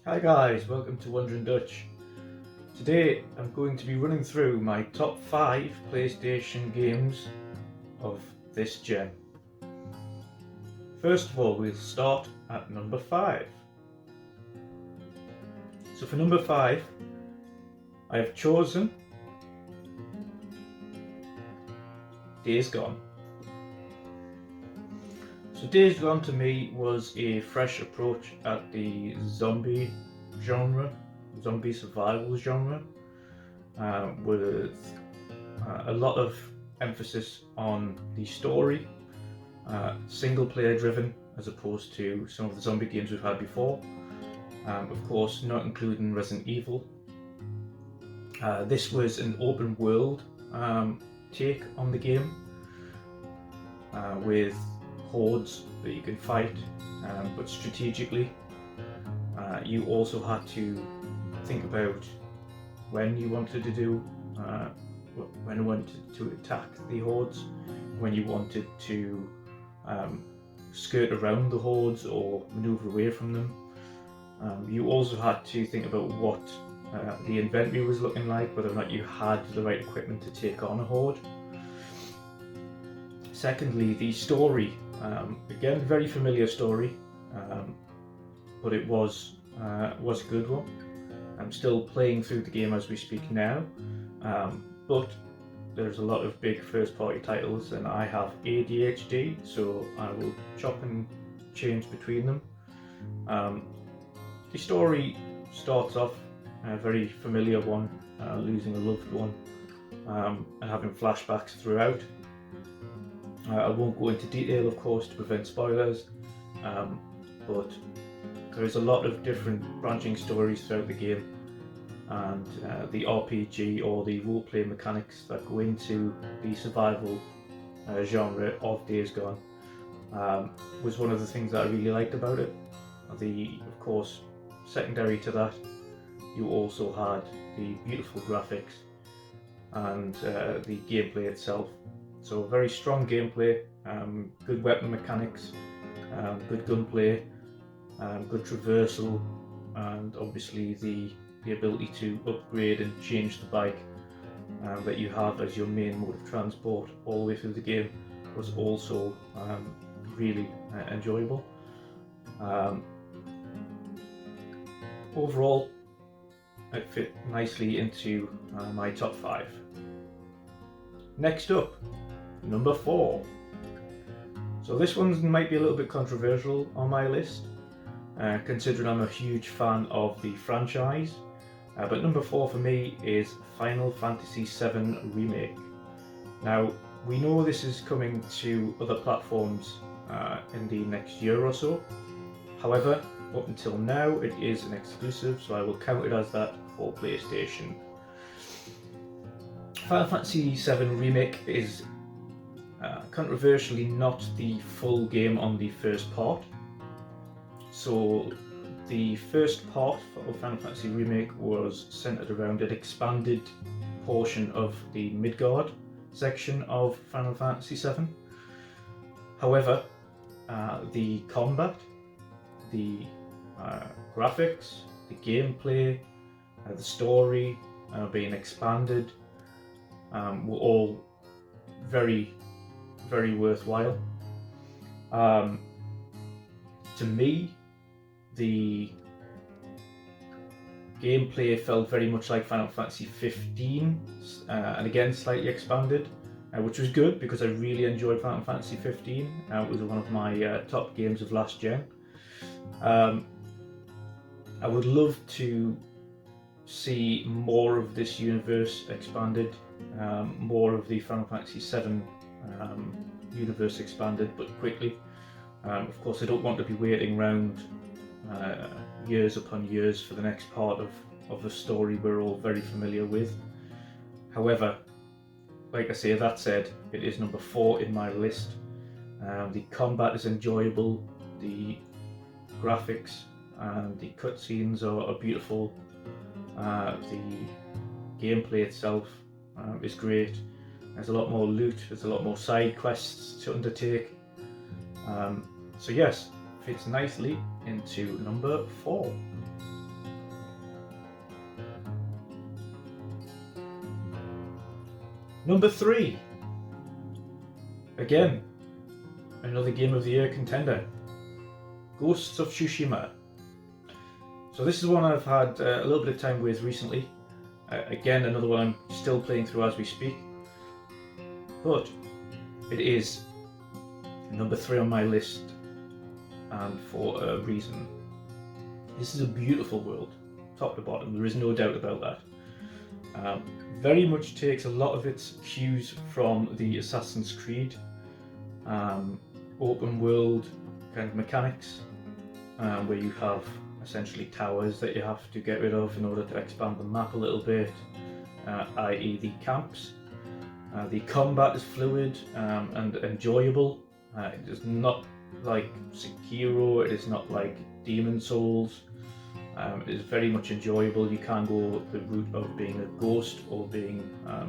Hi guys, welcome to WandrinDutch. Today I'm going to be running through my top 5 PlayStation games of this gen. First of all, we'll start at number 5. So for number 5, I have chosen Days Gone. So Days Gone to me was a fresh approach at the zombie survival genre, with a lot of emphasis on the story, single player driven as opposed to some of the zombie games we've had before. Of course, not including Resident Evil. This was an open world take on the game, with hordes that you can fight, but strategically. You also had to think about when you wanted to do, when you wanted to attack the hordes, when you wanted to skirt around the hordes or maneuver away from them. You also had to think about what the inventory was looking like, whether or not you had the right equipment to take on a horde. Secondly, the story. Again, very familiar story, but it was a good one. I'm still playing through the game as we speak now, but there's a lot of big first-party titles, and I have ADHD, so I will chop and change between them. The story starts off a very familiar one, losing a loved one, and having flashbacks throughout. I won't go into detail, of course, to prevent spoilers, but there is a lot of different branching stories throughout the game, and the RPG or the roleplay mechanics that go into the survival genre of Days Gone was one of the things that I really liked about it. Of course, secondary to that, you also had the beautiful graphics and the gameplay itself. So very strong gameplay, good weapon mechanics, good gunplay, good traversal, and obviously the ability to upgrade and change the bike that you have as your main mode of transport all the way through the game was also really enjoyable. Overall, it fit nicely into my top 5. Next up, number 4. So this one might be a little bit controversial on my list, considering I'm a huge fan of the franchise. But number 4 for me is Final Fantasy VII Remake. Now, we know this is coming to other platforms in the next year or so. However, up until now, it is an exclusive, so I will count it as that for PlayStation. Final Fantasy VII Remake is controversially not the full game on the first part. So the first part of Final Fantasy Remake was centered around an expanded portion of the Midgard section of Final Fantasy VII. However, the combat, the graphics, the gameplay, the story being expanded were all very, very worthwhile. To me, the gameplay felt very much like Final Fantasy 15, and again slightly expanded, which was good because I really enjoyed Final Fantasy 15. It was one of my top games of last gen. I would love to see more of this universe expanded, more of the Final Fantasy VII universe expanded, but quickly. Of course, I don't want to be waiting around years upon years for the next part of the story we're all very familiar with. However, like I say, that said, it is number 4 in my list. The combat is enjoyable, the graphics and the cutscenes are beautiful, the gameplay itself is great. There's a lot more loot, there's a lot more side quests to undertake. So yes, fits nicely into number 4. Number 3. Again, another Game of the Year contender. Ghosts of Tsushima. So this is one I've had a little bit of time with recently. Again, another one I'm still playing through as we speak. But it is number 3 on my list, and for a reason. This is a beautiful world, top to bottom, there is no doubt about that. Very much takes a lot of its cues from the Assassin's Creed open world kind of mechanics, where you have essentially towers that you have to get rid of in order to expand the map a little bit, i.e. the camps. The combat is fluid and enjoyable. It is not like Sekiro, it is not like Demon Souls. It is very much enjoyable. You can go the route of being a ghost or being a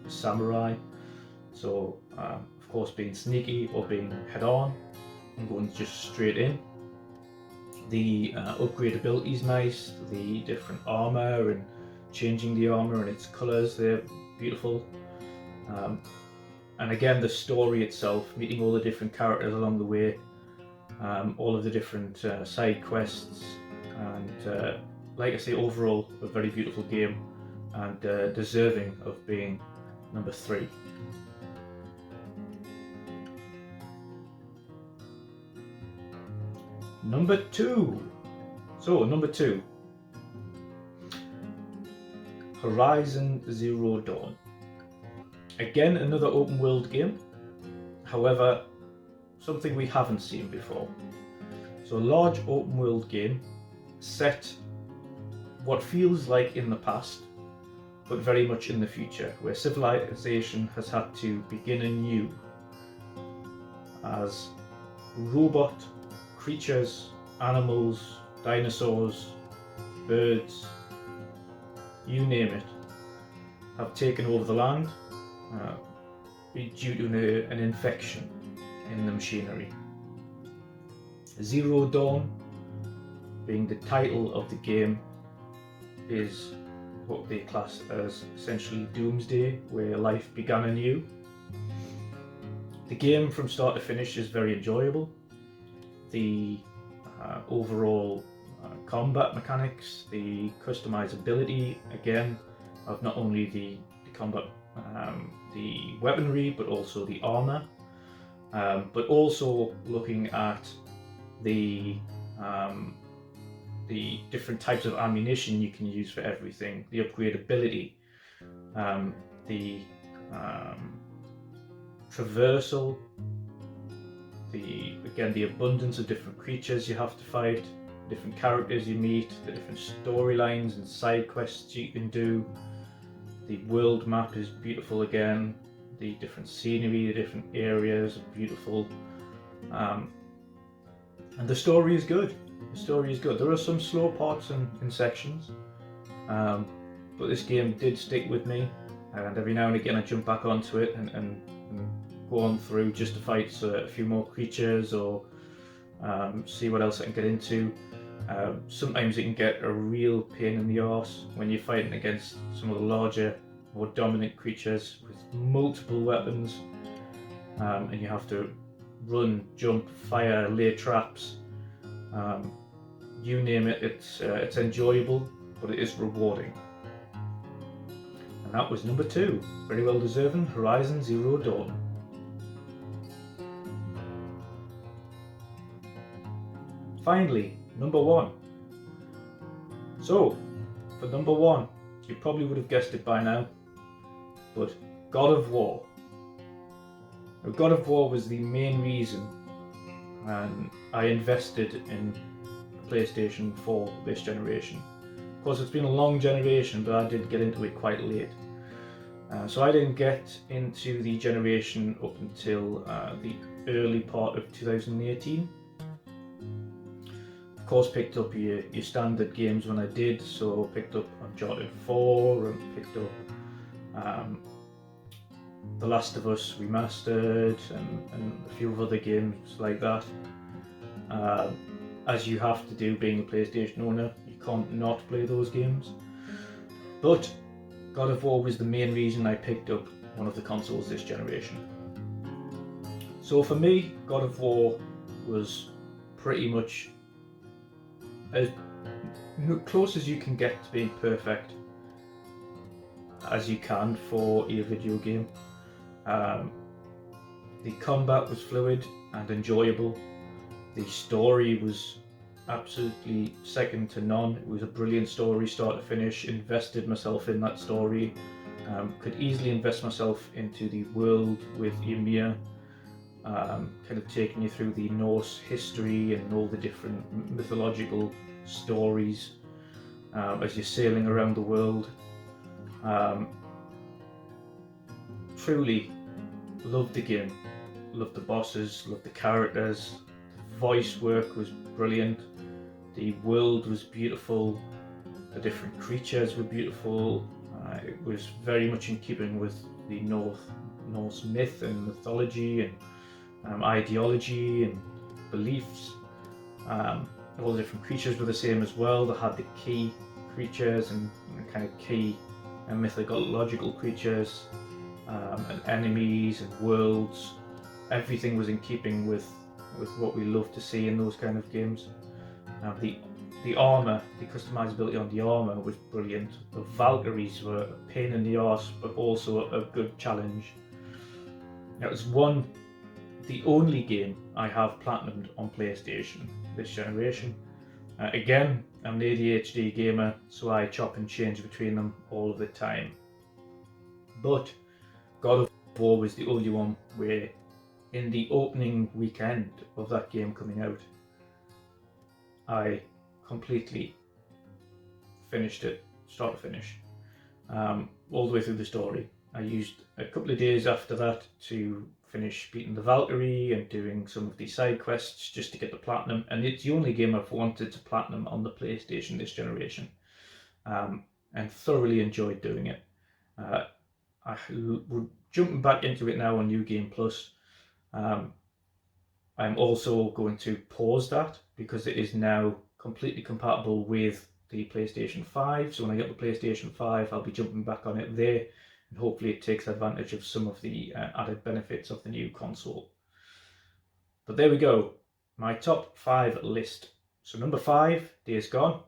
samurai. So, of course, being sneaky or being head-on and going just straight in. The upgradability is nice. The different armor and changing the armor and its colors, they're beautiful. And again, the story itself, meeting all the different characters along the way, all of the different side quests, and like I say, overall a very beautiful game and deserving of being number 3. Number 2. So number 2, Horizon Zero Dawn. Again, another open world game, however something we haven't seen before. So a large open world game set what feels like in the past, but very much in the future, where civilization has had to begin anew as robot creatures, animals, dinosaurs, birds, you name it, have taken over the land due to an infection in the machinery. Zero Dawn, being the title of the game, is what they class as essentially Doomsday, where life began anew. The game from start to finish is very enjoyable. The overall combat mechanics, the customizability, again, of not only the combat, the weaponry, but also the armor, but also looking at the different types of ammunition you can use for everything, the upgradability, the traversal, the abundance of different creatures you have to fight, different characters you meet, the different storylines and side quests you can do. The world map is beautiful again, the different scenery, the different areas are beautiful, and the story is good. The story is good. There are some slow parts in sections, but this game did stick with me, and every now and again I jump back onto it and go on through just to fight a few more creatures or see what else I can get into. Sometimes it can get a real pain in the arse when you're fighting against some of the larger, more dominant creatures with multiple weapons, and you have to run, jump, fire, lay traps. You name it, it's enjoyable, but it is rewarding. And that was number 2, very well deserving, Horizon Zero Dawn. Finally, number 1. So, for number 1, you probably would have guessed it by now, but God of War. Now, God of War was the main reason I invested in PlayStation 4 this generation. Of course, it's been a long generation, but I did get into it quite late. So I didn't get into the generation up until the early part of 2018. Of course, picked up your standard games when I did, so picked up Uncharted 4 and picked up The Last of Us Remastered and a few other games like that. As you have to do being a PlayStation owner, you can't not play those games. But God of War was the main reason I picked up one of the consoles this generation. So for me, God of War was pretty much as close as you can get to being perfect as you can for a video game. The combat was fluid and enjoyable. The story was absolutely second to none. It was a brilliant story, start to finish. Invested myself in that story. Could easily invest myself into the world with Ymir, kind of taking you through the Norse history and all the different mythological stories as you're sailing around the world. Truly loved the game, loved the bosses, loved the characters. The voice work was brilliant. The world was beautiful. The different creatures were beautiful. It was very much in keeping with the Norse myth and mythology and ideology and beliefs. All the different creatures were the same as well. They had the key creatures and kind of key and mythological creatures and enemies and worlds. Everything was in keeping with what we love to see in those kind of games. The armour, the customizability on the armour was brilliant. The Valkyries were a pain in the arse, but also a good challenge. It was the only game I have platinumed on PlayStation this generation. Again, I'm an ADHD gamer, so I chop and change between them all of the time. But God of War was the only one where, in the opening weekend of that game coming out, I completely finished it, start to finish, all the way through the story. I used a couple of days after that to finish beating the Valkyrie and doing some of the side quests just to get the platinum, and it's the only game I've wanted to platinum on the PlayStation this generation, and thoroughly enjoyed doing it. We're jumping back into it now on New Game Plus. I'm also going to pause that because it is now completely compatible with the PlayStation 5. So when I get the PlayStation 5, I'll be jumping back on it there, and hopefully it takes advantage of some of the added benefits of the new console. But there we go, my top 5 list. So number 5, Days Gone.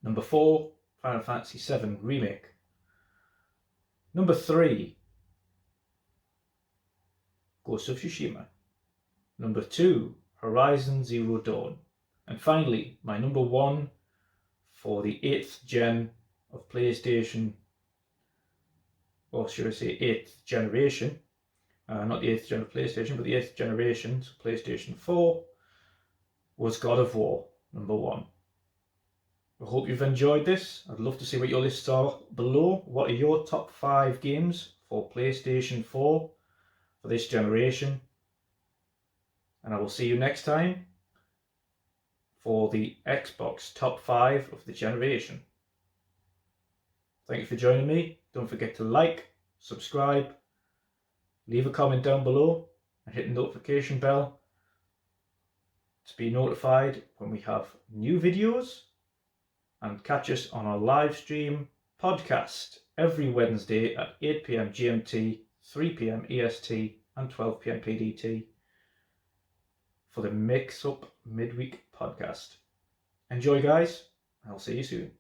Number 4, Final Fantasy VII Remake. Number 3, Ghost of Tsushima. Number 2, Horizon Zero Dawn. And finally, my number 1 for the 8th gen of PlayStation, or should I say 8th generation, not the 8th gen of PlayStation, but the 8th generation, so PlayStation 4, was God of War, number 1. I hope you've enjoyed this. I'd love to see what your lists are below. What are your top 5 games for PlayStation 4 for this generation? And I will see you next time for the Xbox top 5 of the generation. Thank you for joining me. Don't forget to like, subscribe, leave a comment down below, and hit the notification bell to be notified when we have new videos, and catch us on our live stream podcast every Wednesday at 8 PM GMT, 3 PM EST, and 12 PM PDT for the Mix Up Midweek podcast. Enjoy, guys, and I'll see you soon.